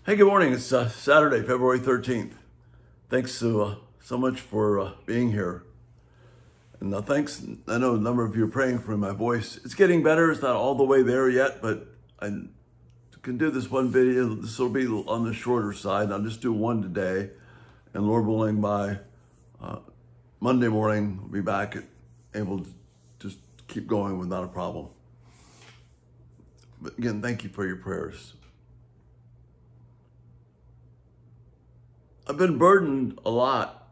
Hey, good morning. It's Saturday, February 13th. Thanks so much for being here. And thanks, I know a number of you are praying for my voice. It's getting better. It's not all the way there yet, but I can do this one video. This will be on the shorter side. I'll just do one today. And Lord willing, by Monday morning, we'll be back able to just keep going without a problem. But again, thank you for your prayers. I've been burdened a lot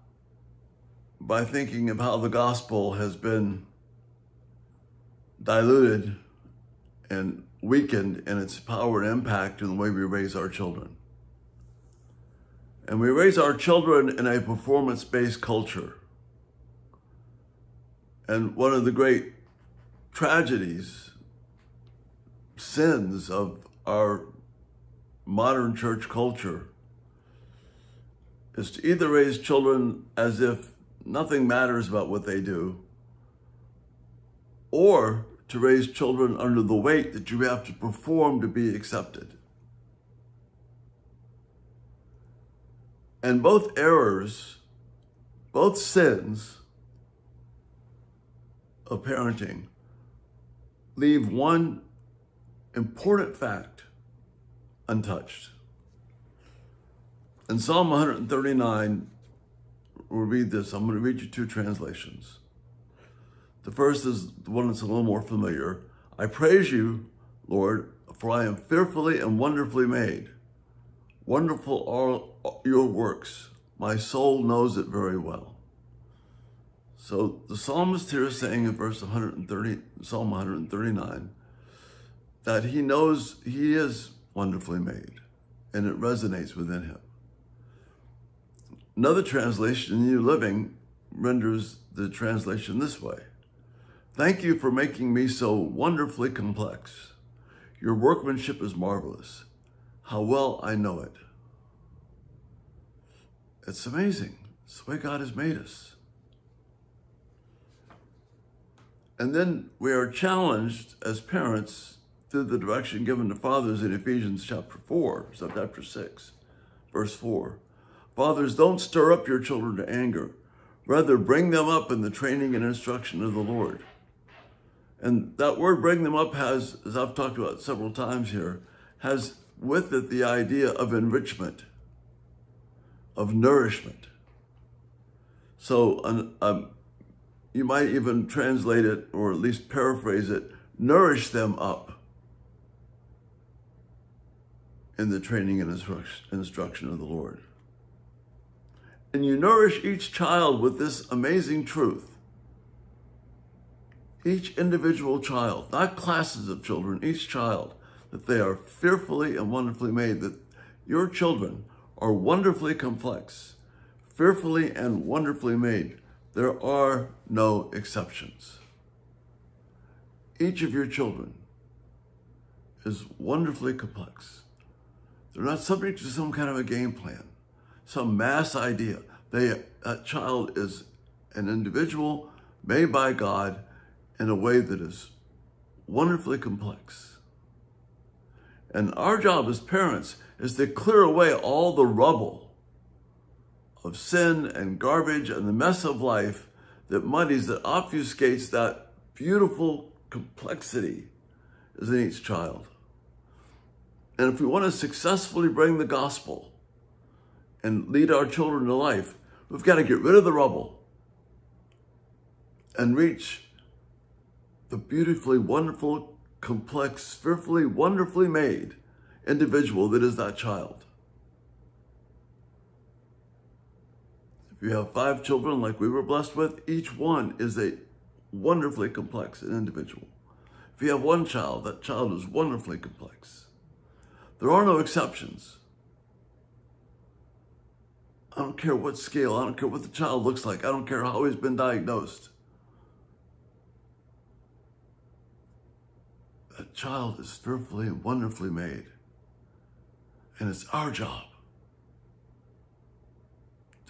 by thinking of how the gospel has been diluted and weakened in its power and impact in the way we raise our children. And we raise our children in a performance-based culture. And one of the great tragedies, sins of our modern church culture is to either raise children as if nothing matters about what they do, or to raise children under the weight that you have to perform to be accepted. And both errors, both sins of parenting leave one important fact untouched. In Psalm 139, we'll read this. I'm going to read you two translations. The first is the one that's a little more familiar. I praise you, Lord, for I am fearfully and wonderfully made. Wonderful are your works. My soul knows it very well. So the psalmist here is saying in Psalm 139, that he knows he is wonderfully made, and it resonates within him. Another translation, New Living, renders the translation this way. Thank you for making me so wonderfully complex. Your workmanship is marvelous. How well I know it. It's amazing. It's the way God has made us. And then we are challenged as parents through the direction given to fathers in Ephesians chapter 6, verse 4. Fathers, don't stir up your children to anger. Rather, bring them up in the training and instruction of the Lord. And that word bring them up has, as I've talked about several times here, has with it the idea of enrichment, of nourishment. So you might even translate it, or at least paraphrase it, nourish them up in the training and instruction of the Lord. And you nourish each child with this amazing truth. Each individual child, not classes of children, each child, that they are fearfully and wonderfully made, that your children are wonderfully complex, fearfully and wonderfully made. There are no exceptions. Each of your children is wonderfully complex. They're not subject to some kind of a game plan, some mass idea. That child is an individual made by God in a way that is wonderfully complex. And our job as parents is to clear away all the rubble of sin and garbage and the mess of life that muddies, that obfuscates that beautiful complexity is in each child. And if we want to successfully bring the gospel and lead our children to life, we've got to get rid of the rubble and reach the beautifully wonderful, complex, fearfully, wonderfully made individual that is that child. If you have 5 children like we were blessed with, each one is a wonderfully complex individual. If you have one child, that child is wonderfully complex. There are no exceptions. I don't care what scale, I don't care what the child looks like, I don't care how he's been diagnosed. That child is fearfully and wonderfully made. And it's our job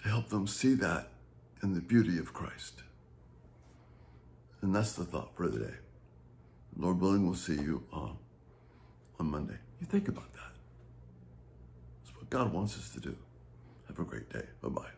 to help them see that in the beauty of Christ. And that's the thought for the day. Lord willing, we'll see you on Monday. You think about that. That's what what God wants us to do. Have a great day. Bye-bye.